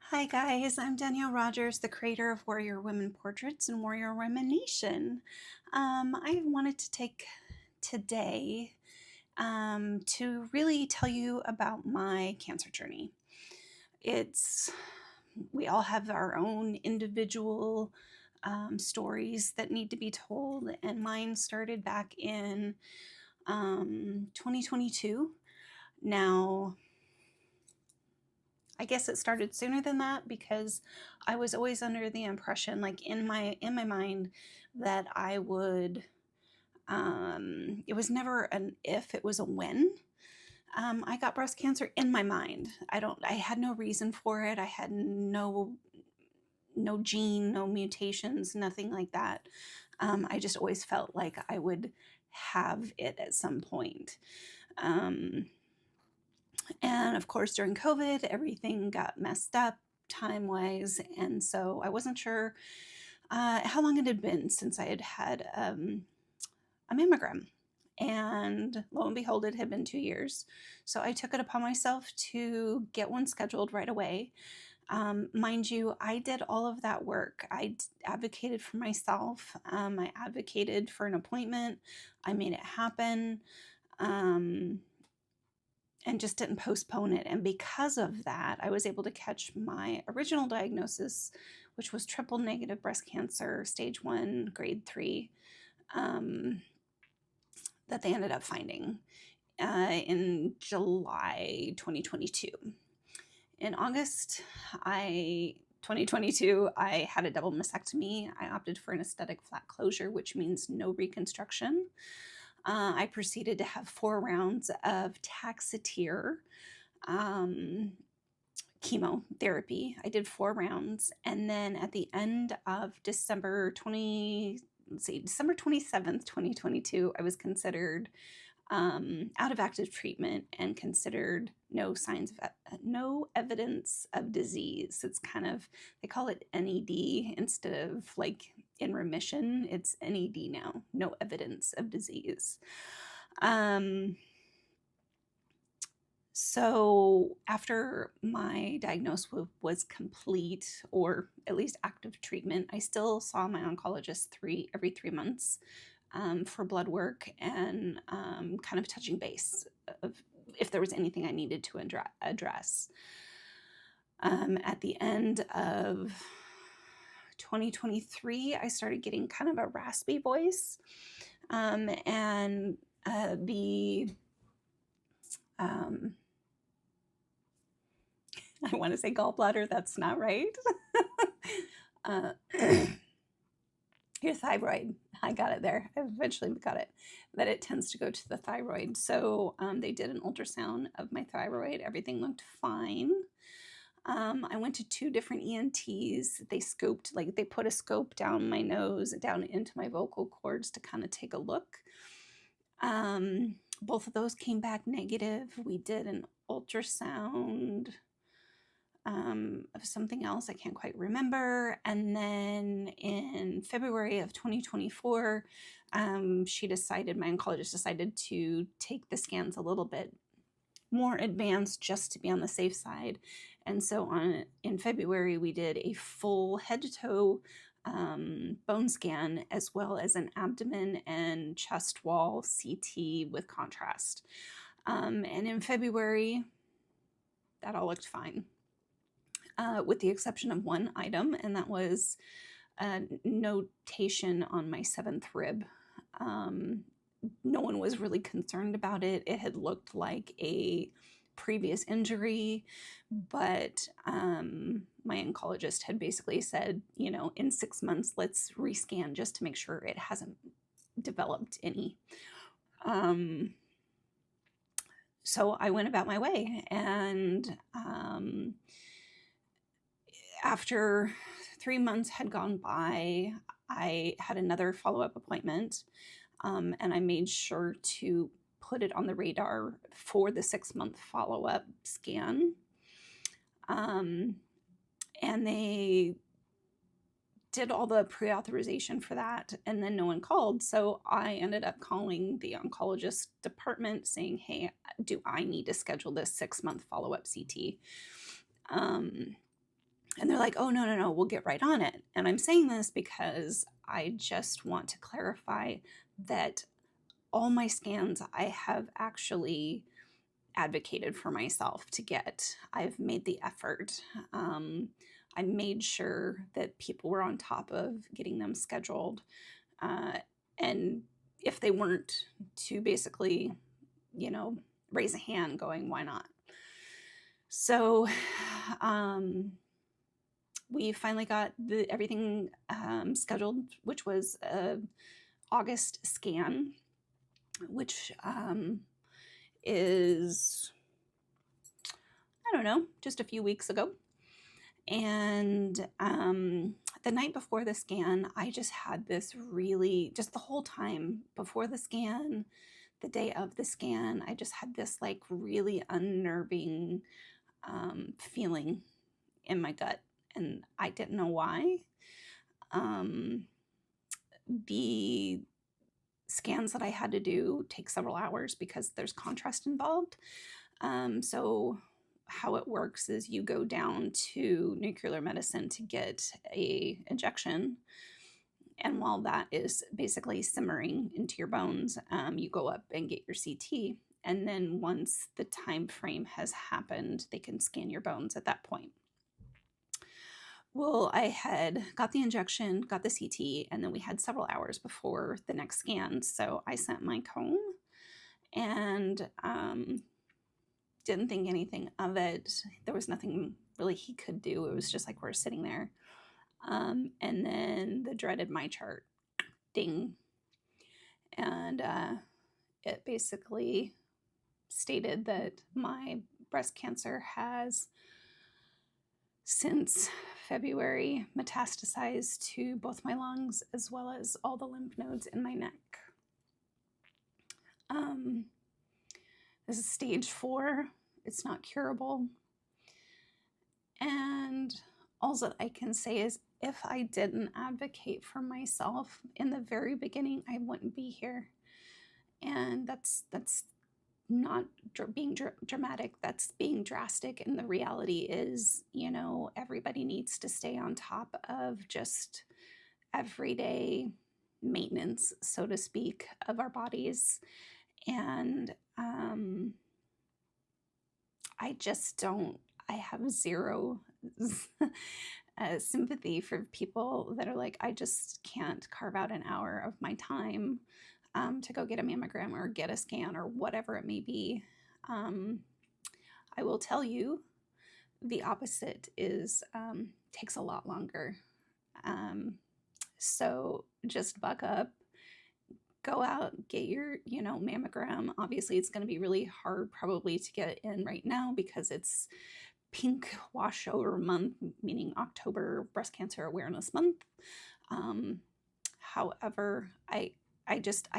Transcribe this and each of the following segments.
Hi guys, I'm Danielle Rogers, the creator of Warrior Women Portraits and Warrior Women Nation. I wanted to take today to really tell you about my cancer journey. We all have our own individual stories that need to be told, and mine started back in 2022. Now, I guess it started sooner than that because I was always under the impression, like in my mind, that I would. It was never an if; it was a when. I got breast cancer in my mind. I had no reason for it. I had no gene, no mutations, nothing like that. I just always felt like I would have it at some point. And of course, during COVID, everything got messed up time wise. And so I wasn't sure how long it had been since I had had a mammogram. And lo and behold, it had been 2 years. So I took it upon myself to get one scheduled right away. Mind you, I did all of that work. I advocated for myself. I advocated for an appointment. I made it happen. And just didn't postpone it. And because of that, I was able to catch my original diagnosis, which was triple negative breast cancer, stage 1, grade 3, that they ended up finding in July 2022. In August 2022, I had a double mastectomy. I opted for an aesthetic flat closure, which means no reconstruction. I proceeded to have 4 rounds of Taxotere chemotherapy. I did 4 rounds, and then at the end of December 27th, 2022, I was considered out of active treatment and considered no evidence of disease. It's kind of, they call it NED instead of like in remission. It's NED now, no evidence of disease. So after my diagnosis was complete, or at least active treatment, I still saw my oncologist every 3 months for blood work and kind of touching base of if there was anything I needed to address. At the end of 2023, I started getting kind of a raspy voice, and I want to say gallbladder, that's not right. Your thyroid, I got it there. I eventually got it, that it tends to go to the thyroid. So they did an ultrasound of my thyroid. Everything looked fine. I went to 2 different ENTs. They put a scope down my nose, down into my vocal cords to kind of take a look. Both of those came back negative. We did an ultrasound of something else I can't quite remember. And then in February of 2024, my oncologist decided to take the scans a little bit more advanced just to be on the safe side. And so in February, we did a full head to toe bone scan, as well as an abdomen and chest wall CT with contrast. And in February, that all looked fine. With the exception of one item, and that was a notation on my 7th rib. No one was really concerned about it. It had looked like a previous injury, but my oncologist had basically said, in 6 months, let's rescan just to make sure it hasn't developed any. So I went about my way, and after 3 months had gone by, I had another follow-up appointment, and I made sure to put it on the radar for the 6-month follow-up scan. And they did all the pre-authorization for that, and then no one called. So I ended up calling the oncologist department saying, hey, do I need to schedule this 6-month follow-up CT? And they're like, oh, no, no, no, we'll get right on it. And I'm saying this because I just want to clarify that all my scans I have actually advocated for myself to get. I've made the effort. I made sure that people were on top of getting them scheduled. And if they weren't, to basically, raise a hand going, why not? So we finally got everything scheduled, which was an August scan, which is, I don't know, just a few weeks ago. And the night before the scan, I just had this really, just the whole time before the scan, the day of the scan, I just had this like really unnerving feeling in my gut. And I didn't know why. The scans that I had to do take several hours because there's contrast involved. So how it works is you go down to nuclear medicine to get a injection. And while that is basically simmering into your bones, you go up and get your CT. And then once the time frame has happened, they can scan your bones at that point. Well, I had got the injection, got the CT, and then we had several hours before the next scan. So I sent Mike home and didn't think anything of it. There was nothing really he could do. It was just like we're sitting there. And then the dreaded my chart, ding. And it basically stated that my breast cancer has since February metastasized to both my lungs as well as all the lymph nodes in my neck. This is stage 4. It's not curable. And all that I can say is if I didn't advocate for myself in the very beginning, I wouldn't be here. And that's not being dramatic, that's being drastic. And the reality is, everybody needs to stay on top of just everyday maintenance, so to speak, of our bodies. And I have zero sympathy for people that are like, I just can't carve out an hour of my time to go get a mammogram or get a scan or whatever it may be. I will tell you the opposite is takes a lot longer. So just buck up, go out, get your, mammogram. Obviously, it's going to be really hard probably to get in right now because it's Pink Washover Month, meaning October Breast Cancer Awareness Month. However, I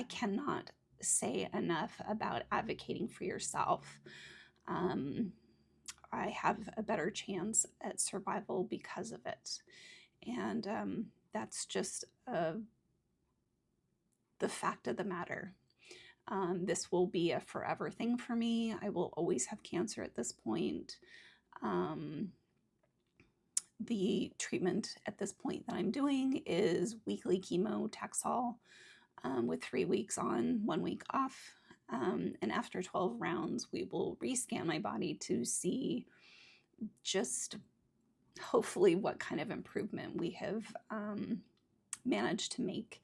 cannot say enough about advocating for yourself. I have a better chance at survival because of it. And that's just the fact of the matter. This will be a forever thing for me. I will always have cancer at this point. The treatment at this point that I'm doing is weekly chemo, Taxol, with 3 weeks on, 1 week off. And after 12 rounds, we will rescan my body to see just hopefully what kind of improvement we have managed to make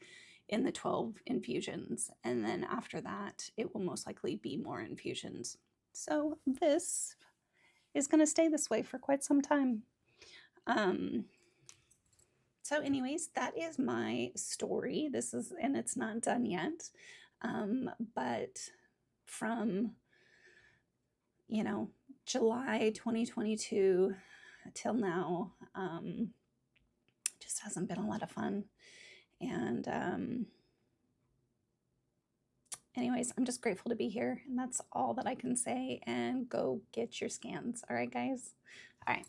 in the 12 infusions. And then after that, it will most likely be more infusions. So this is going to stay this way for quite some time. So anyways, that is my story. And it's not done yet. But from, July 2022 till now, just hasn't been a lot of fun. And anyways, I'm just grateful to be here. And that's all that I can say. And go get your scans. All right, guys? All right.